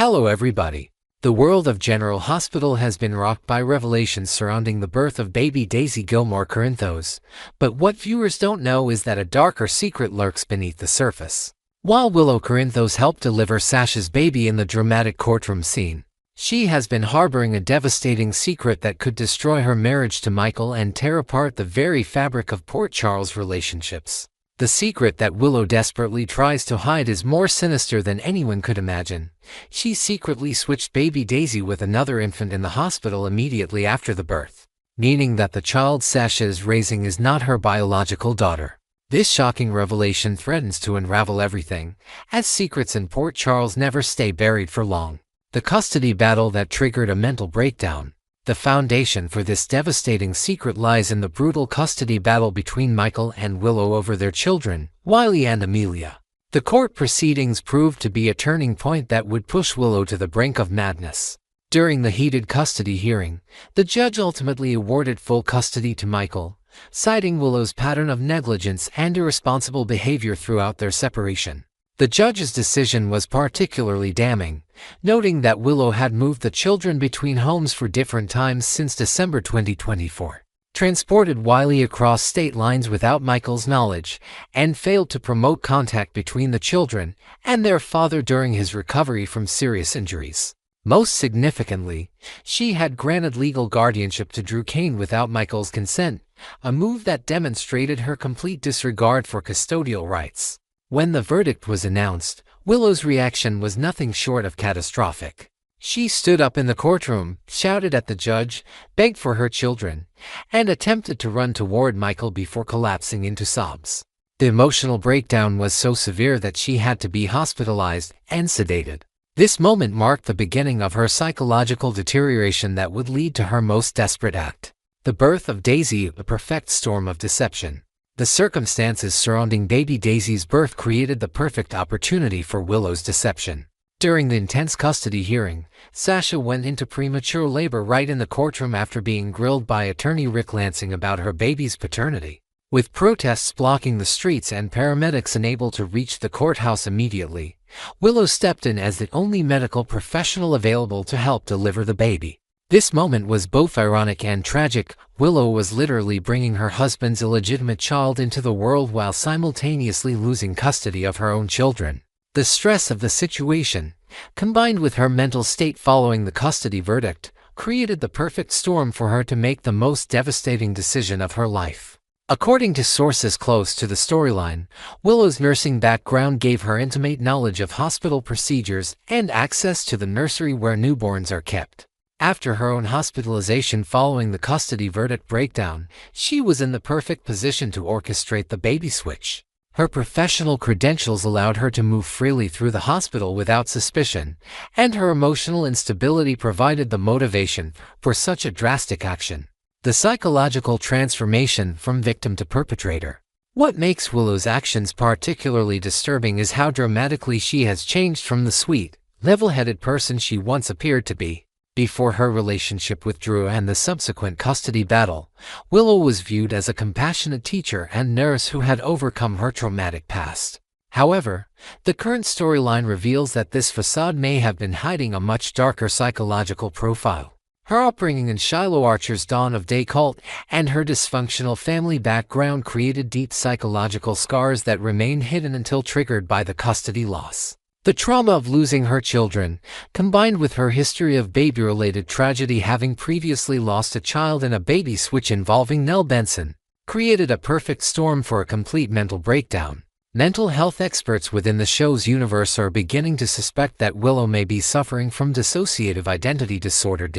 Hello everybody. The world of General Hospital has been rocked by revelations surrounding the birth of baby Daisy Gilmore Corinthos, but what viewers don't know is that a darker secret lurks beneath the surface. While Willow Corinthos helped deliver Sasha's baby in the dramatic courtroom scene, she has been harboring a devastating secret that could destroy her marriage to Michael and tear apart the very fabric of Port Charles' relationships. The secret that Willow desperately tries to hide is more sinister than anyone could imagine. She secretly switched baby Daisy with another infant in the hospital immediately after the birth, meaning that the child Sasha is raising is not her biological daughter. This shocking revelation threatens to unravel everything, as secrets in Port Charles never stay buried for long. The custody battle that triggered a mental breakdown. The foundation for this devastating secret lies in the brutal custody battle between Michael and Willow over their children, Wiley and Amelia. The court proceedings proved to be a turning point that would push Willow to the brink of madness. During the heated custody hearing, the judge ultimately awarded full custody to Michael, citing Willow's pattern of negligence and irresponsible behavior throughout their separation. The judge's decision was particularly damning, noting that Willow had moved the children between homes for different times since December 2024, transported Wiley across state lines without Michael's knowledge, and failed to promote contact between the children and their father during his recovery from serious injuries. Most significantly, she had granted legal guardianship to Drew Kane without Michael's consent, a move that demonstrated her complete disregard for custodial rights. When the verdict was announced, Willow's reaction was nothing short of catastrophic. She stood up in the courtroom, shouted at the judge, begged for her children, and attempted to run toward Michael before collapsing into sobs. The emotional breakdown was so severe that she had to be hospitalized and sedated. This moment marked the beginning of her psychological deterioration that would lead to her most desperate act. The birth of Daisy, a perfect storm of deception. The circumstances surrounding baby Daisy's birth created the perfect opportunity for Willow's deception. During the intense custody hearing, Sasha went into premature labor right in the courtroom after being grilled by attorney Rick Lansing about her baby's paternity. With protests blocking the streets and paramedics unable to reach the courthouse immediately, Willow stepped in as the only medical professional available to help deliver the baby. This moment was both ironic and tragic. Willow was literally bringing her husband's illegitimate child into the world while simultaneously losing custody of her own children. The stress of the situation, combined with her mental state following the custody verdict, created the perfect storm for her to make the most devastating decision of her life. According to sources close to the storyline, Willow's nursing background gave her intimate knowledge of hospital procedures and access to the nursery where newborns are kept. After her own hospitalization following the custody verdict breakdown, she was in the perfect position to orchestrate the baby switch. Her professional credentials allowed her to move freely through the hospital without suspicion, and her emotional instability provided the motivation for such a drastic action. The psychological transformation from victim to perpetrator. What makes Willow's actions particularly disturbing is how dramatically she has changed from the sweet, level-headed person she once appeared to be. Before her relationship with Drew and the subsequent custody battle, Willow was viewed as a compassionate teacher and nurse who had overcome her traumatic past. However, the current storyline reveals that this facade may have been hiding a much darker psychological profile. Her upbringing in Shiloh Archer's Dawn of Day cult and her dysfunctional family background created deep psychological scars that remained hidden until triggered by the custody loss. The trauma of losing her children, combined with her history of baby-related tragedy having previously lost a child in a baby switch involving Nell Benson, created a perfect storm for a complete mental breakdown. Mental health experts within the show's universe are beginning to suspect that Willow may be suffering from dissociative identity disorder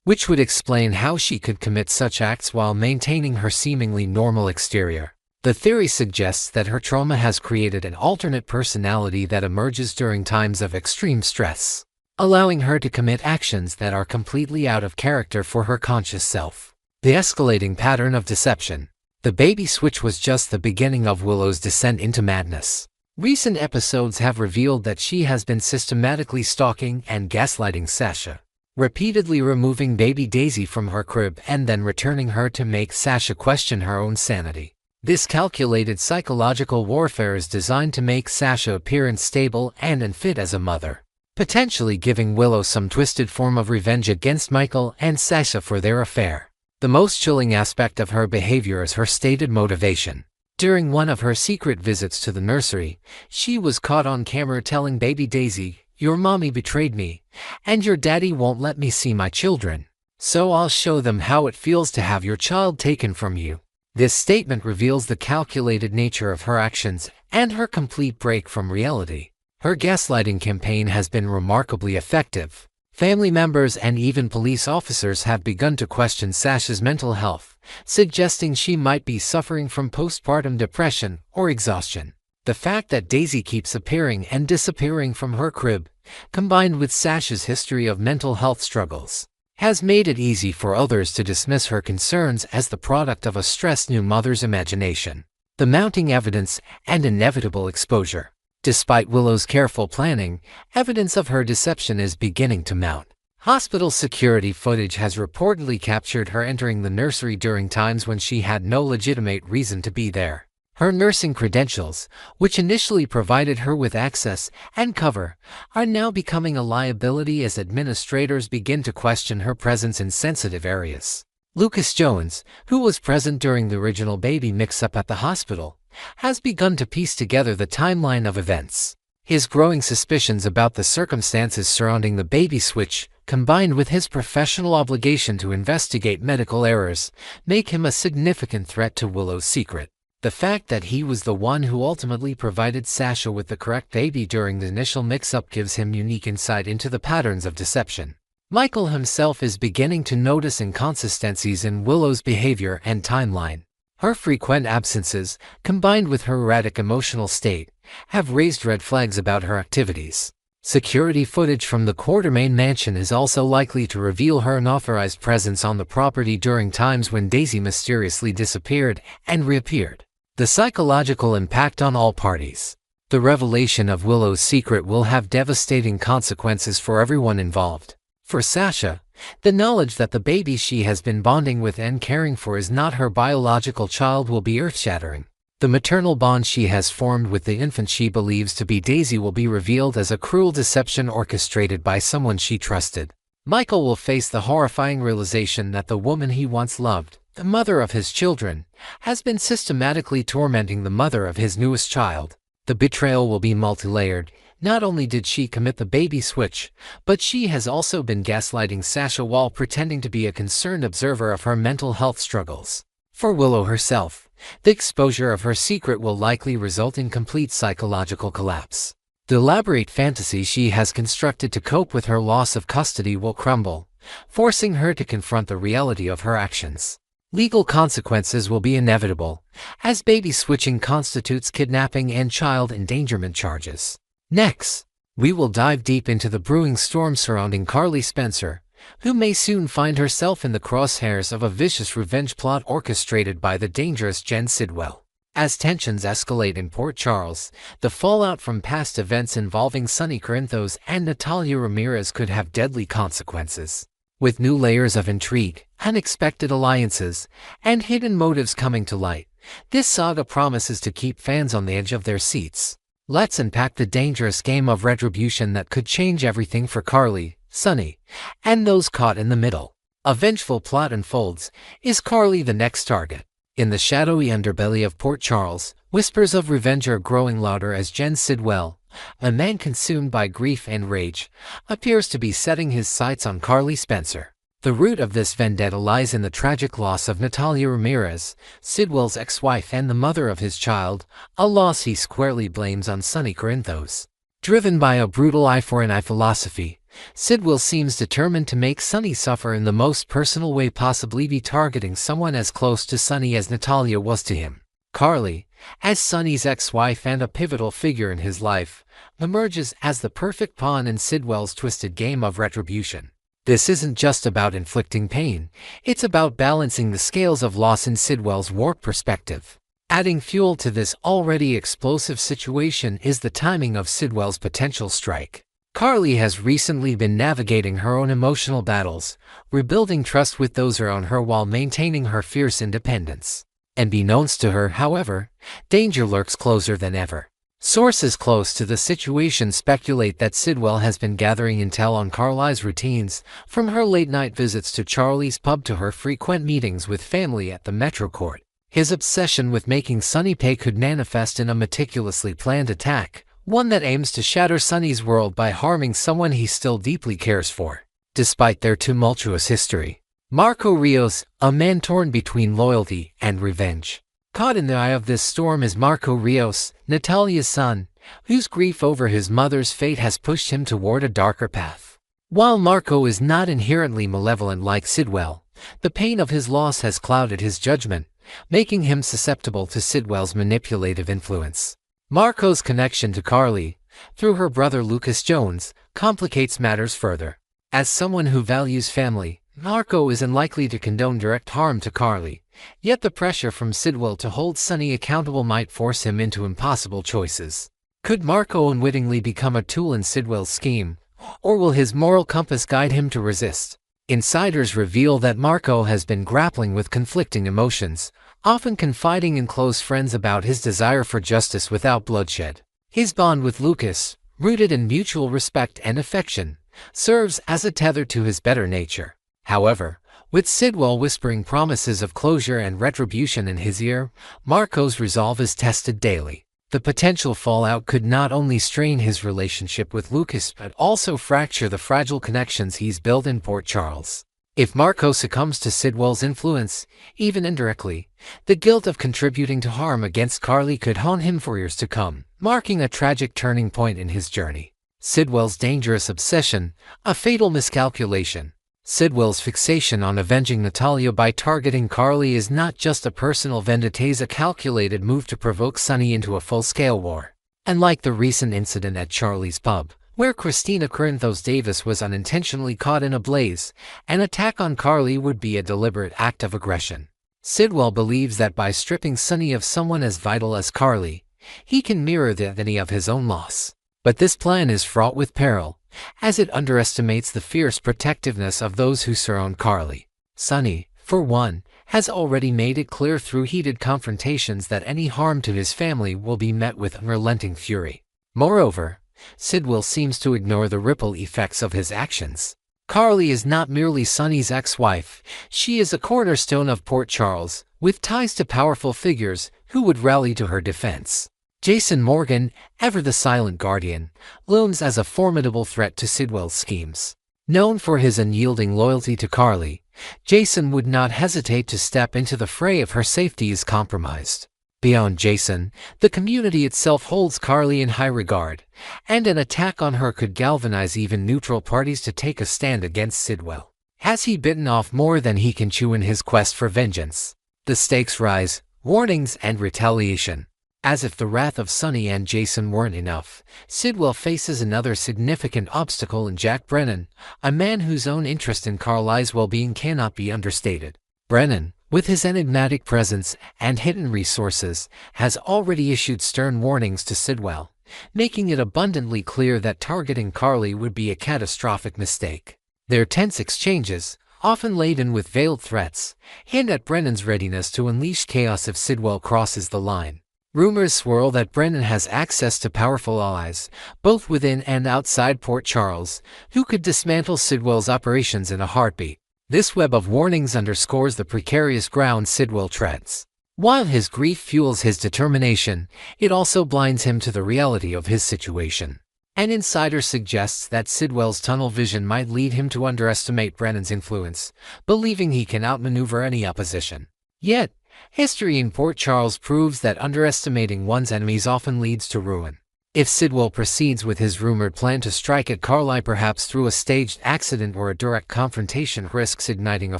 which would explain how she could commit such acts while maintaining her seemingly normal exterior. The theory suggests that her trauma has created an alternate personality that emerges during times of extreme stress, allowing her to commit actions that are completely out of character for her conscious self. The escalating pattern of deception. The baby switch was just the beginning of Willow's descent into madness. Recent episodes have revealed that she has been systematically stalking and gaslighting Sasha, repeatedly removing baby Daisy from her crib and then returning her to make Sasha question her own sanity. This calculated psychological warfare is designed to make Sasha appear unstable and unfit as a mother. potentially giving Willow some twisted form of revenge against Michael and Sasha for their affair. The most chilling aspect of her behavior is her stated motivation. During one of her secret visits to the nursery, she was caught on camera telling baby Daisy, "Your mommy betrayed me, and your daddy won't let me see my children. So I'll show them how it feels to have your child taken from you." This statement reveals the calculated nature of her actions and her complete break from reality. Her gaslighting campaign has been remarkably effective. Family members and even police officers have begun to question Sasha's mental health, suggesting she might be suffering from postpartum depression or exhaustion. The fact that Daisy keeps appearing and disappearing from her crib, combined with Sasha's history of mental health struggles, has made it easy for others to dismiss her concerns as the product of a stressed new mother's imagination. The mounting evidence and inevitable exposure. Despite Willow's careful planning, evidence of her deception is beginning to mount. Hospital security footage has reportedly captured her entering the nursery during times when she had no legitimate reason to be there. Her nursing credentials, which initially provided her with access and cover, are now becoming a liability as administrators begin to question her presence in sensitive areas. Lucas Jones, who was present during the original baby mix-up at the hospital, has begun to piece together the timeline of events. His growing suspicions about the circumstances surrounding the baby switch, combined with his professional obligation to investigate medical errors, make him a significant threat to Willow's secret. The fact that he was the one who ultimately provided Sasha with the correct baby during the initial mix-up gives him unique insight into the patterns of deception. Michael himself is beginning to notice inconsistencies in Willow's behavior and timeline. Her frequent absences, combined with her erratic emotional state, have raised red flags about her activities. Security footage from the Quartermain mansion is also likely to reveal her unauthorized presence on the property during times when Daisy mysteriously disappeared and reappeared. The psychological impact on all parties. The revelation of Willow's secret will have devastating consequences for everyone involved. For Sasha, the knowledge that the baby she has been bonding with and caring for is not her biological child will be earth-shattering. The maternal bond she has formed with the infant she believes to be Daisy will be revealed as a cruel deception orchestrated by someone she trusted. Michael will face the horrifying realization that the woman he once loved, the mother of his children, has been systematically tormenting the mother of his newest child. The betrayal will be multi-layered. Not only did she commit the baby switch, but she has also been gaslighting Sasha while pretending to be a concerned observer of her mental health struggles. For Willow herself, the exposure of her secret will likely result in complete psychological collapse. The elaborate fantasy she has constructed to cope with her loss of custody will crumble, forcing her to confront the reality of her actions. Legal consequences will be inevitable, as baby switching constitutes kidnapping and child endangerment charges. Next, we will dive deep into the brewing storm surrounding Carly Spencer, who may soon find herself in the crosshairs of a vicious revenge plot orchestrated by the dangerous Jen Sidwell. As tensions escalate in Port Charles, the fallout from past events involving Sonny Corinthos and Natalia Ramirez could have deadly consequences. With new layers of intrigue, unexpected alliances, and hidden motives coming to light, this saga promises to keep fans on the edge of their seats. Let's unpack the dangerous game of retribution that could change everything for Carly, Sonny, and those caught in the middle. A vengeful plot unfolds. Is Carly the next target? In the shadowy underbelly of Port Charles, whispers of revenge are growing louder as Jen Sidwell, a man consumed by grief and rage, appears to be setting his sights on Carly Spencer. The root of this vendetta lies in the tragic loss of Natalia Ramirez, Sidwell's ex-wife and the mother of his child, a loss he squarely blames on Sonny Corinthos. Driven by a brutal eye-for-an-eye philosophy, Sidwell seems determined to make Sonny suffer in the most personal way, possibly be targeting someone as close to Sonny as Natalia was to him. Carly, as Sonny's ex-wife and a pivotal figure in his life, emerges as the perfect pawn in Sidwell's twisted game of retribution. This isn't just about inflicting pain, it's about balancing the scales of loss in Sidwell's warped perspective. Adding fuel to this already explosive situation is the timing of Sidwell's potential strike. Carly has recently been navigating her own emotional battles, rebuilding trust with those around her while maintaining her fierce independence. Unbeknownst to her, however, danger lurks closer than ever. Sources close to the situation speculate that Sidwell has been gathering intel on Carly's routines, from her late-night visits to Charlie's pub to her frequent meetings with family at the Metro Court. His obsession with making Sunny pay could manifest in a meticulously planned attack, one that aims to shatter Sunny's world by harming someone he still deeply cares for. Despite their tumultuous history, Marco Rios, a man torn between loyalty and revenge. Caught in the eye of this storm is Marco Rios, Natalia's son, whose grief over his mother's fate has pushed him toward a darker path. While Marco is not inherently malevolent like Sidwell, the pain of his loss has clouded his judgment, making him susceptible to Sidwell's manipulative influence. Marco's connection to Carly, through her brother Lucas Jones, complicates matters further. As someone who values family, Marco is unlikely to condone direct harm to Carly, yet the pressure from Sidwell to hold Sunny accountable might force him into impossible choices. Could Marco unwittingly become a tool in Sidwell's scheme, or will his moral compass guide him to resist? Insiders reveal that Marco has been grappling with conflicting emotions, often confiding in close friends about his desire for justice without bloodshed. His bond with Lucas, rooted in mutual respect and affection, serves as a tether to his better nature. However, with Sidwell whispering promises of closure and retribution in his ear, Marco's resolve is tested daily. The potential fallout could not only strain his relationship with Lucas but also fracture the fragile connections he's built in Port Charles. If Marco succumbs to Sidwell's influence, even indirectly, the guilt of contributing to harm against Carly could haunt him for years to come, marking a tragic turning point in his journey. Sidwell's dangerous obsession, a fatal miscalculation. Sidwell's fixation on avenging Natalia by targeting Carly is not just a personal vendetta, it is a calculated move to provoke Sunny into a full-scale war. And like the recent incident at Charlie's pub, where Christina Corinthos Davis was unintentionally caught in a blaze, an attack on Carly would be a deliberate act of aggression. Sidwell believes that by stripping Sunny of someone as vital as Carly, he can mirror the agony of his own loss. But this plan is fraught with peril, as it underestimates the fierce protectiveness of those who surround Carly. Sunny, for one, has already made it clear through heated confrontations that any harm to his family will be met with unrelenting fury. Moreover, Sidwell seems to ignore the ripple effects of his actions. Carly is not merely Sunny's ex-wife, she is a cornerstone of Port Charles, with ties to powerful figures who would rally to her defense. Jason Morgan, ever the silent guardian, looms as a formidable threat to Sidwell's schemes. Known for his unyielding loyalty to Carly, Jason would not hesitate to step into the fray if her safety is compromised. Beyond Jason, the community itself holds Carly in high regard, and an attack on her could galvanize even neutral parties to take a stand against Sidwell. Has he bitten off more than he can chew in his quest for vengeance? The stakes rise, warnings and retaliation. As if the wrath of Sunny and Jason weren't enough, Sidwell faces another significant obstacle in Jack Brennan, a man whose own interest in Carly's well-being cannot be understated. Brennan, with his enigmatic presence and hidden resources, has already issued stern warnings to Sidwell, making it abundantly clear that targeting Carly would be a catastrophic mistake. Their tense exchanges, often laden with veiled threats, hint at Brennan's readiness to unleash chaos if Sidwell crosses the line. Rumors swirl that Brennan has access to powerful allies, both within and outside Port Charles, who could dismantle Sidwell's operations in a heartbeat. This web of warnings underscores the precarious ground Sidwell treads. While his grief fuels his determination, it also blinds him to the reality of his situation. An insider suggests that Sidwell's tunnel vision might lead him to underestimate Brennan's influence, believing he can outmaneuver any opposition. Yet, history in Port Charles proves that underestimating one's enemies often leads to ruin. If Sidwell proceeds with his rumored plan to strike at Carly perhaps through a staged accident or a direct confrontation, risks igniting a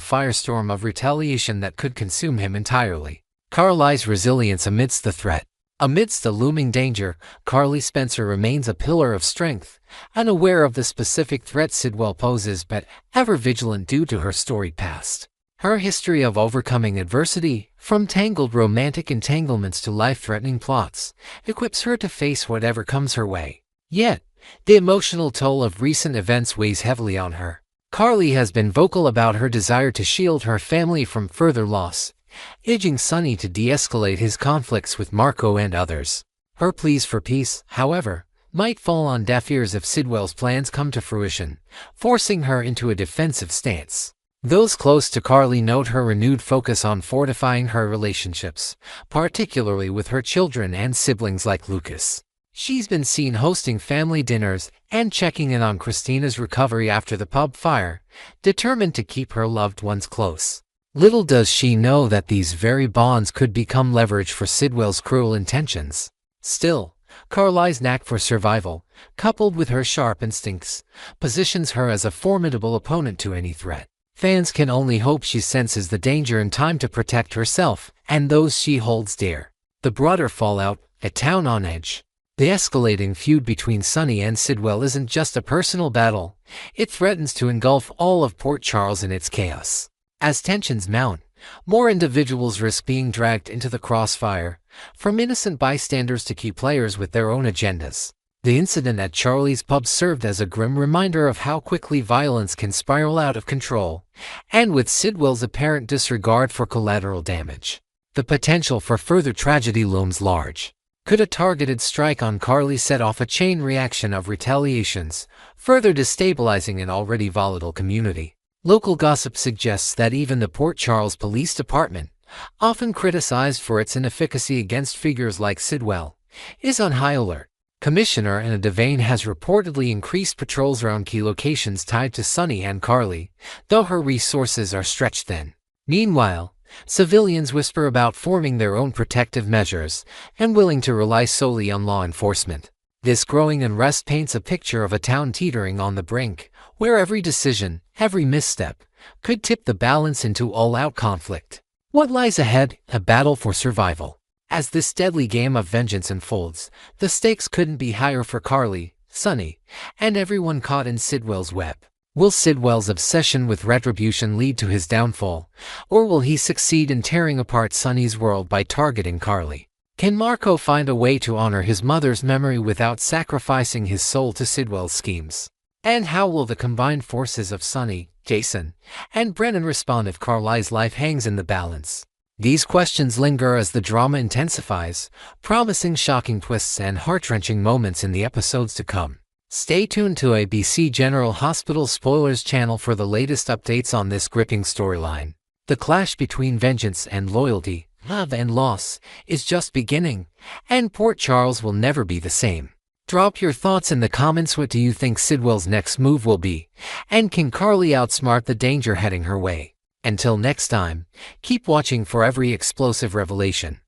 firestorm of retaliation that could consume him entirely. Carly's resilience amidst the threat. Amidst the looming danger, Carly Spencer remains a pillar of strength, unaware of the specific threat Sidwell poses but ever vigilant due to her storied past. Her history of overcoming adversity, from tangled romantic entanglements to life-threatening plots, equips her to face whatever comes her way. Yet, the emotional toll of recent events weighs heavily on her. Carly has been vocal about her desire to shield her family from further loss, urging Sunny to de-escalate his conflicts with Marco and others. Her pleas for peace, however, might fall on deaf ears if Sidwell's plans come to fruition, forcing her into a defensive stance. Those close to Carly note her renewed focus on fortifying her relationships, particularly with her children and siblings like Lucas. She's been seen hosting family dinners and checking in on Christina's recovery after the pub fire, determined to keep her loved ones close. Little does she know that these very bonds could become leverage for Sidwell's cruel intentions. Still, Carly's knack for survival, coupled with her sharp instincts, positions her as a formidable opponent to any threat. Fans can only hope she senses the danger in time to protect herself and those she holds dear. The broader fallout, a town on edge. The escalating feud between Sonny and Sidwell isn't just a personal battle, it threatens to engulf all of Port Charles in its chaos. As tensions mount, more individuals risk being dragged into the crossfire, from innocent bystanders to key players with their own agendas. The incident at Charlie's pub served as a grim reminder of how quickly violence can spiral out of control, and with Sidwell's apparent disregard for collateral damage, the potential for further tragedy looms large. Could a targeted strike on Carly set off a chain reaction of retaliations, further destabilizing an already volatile community? Local gossip suggests that even the Port Charles Police Department, often criticized for its inefficacy against figures like Sidwell, is on high alert. Commissioner Anna Devane has reportedly increased patrols around key locations tied to Sonny and Carly, though her resources are stretched thin. Meanwhile, civilians whisper about forming their own protective measures and willing to rely solely on law enforcement. This growing unrest paints a picture of a town teetering on the brink, where every decision, every misstep, could tip the balance into all-out conflict. What lies ahead? A battle for survival. As this deadly game of vengeance unfolds, the stakes couldn't be higher for Carly, Sonny, and everyone caught in Sidwell's web. Will Sidwell's obsession with retribution lead to his downfall, or will he succeed in tearing apart Sonny's world by targeting Carly? Can Marco find a way to honor his mother's memory without sacrificing his soul to Sidwell's schemes? And how will the combined forces of Sonny, Jason, and Brennan respond if Carly's life hangs in the balance? These questions linger as the drama intensifies, promising shocking twists and heart-wrenching moments in the episodes to come. Stay tuned to ABC General Hospital Spoilers channel for the latest updates on this gripping storyline. The clash between vengeance and loyalty, love and loss, is just beginning, and Port Charles will never be the same. Drop your thoughts in the comments. What do you think Sidwell's next move will be? And can Carly outsmart the danger heading her way? Until next time, keep watching for every explosive revelation.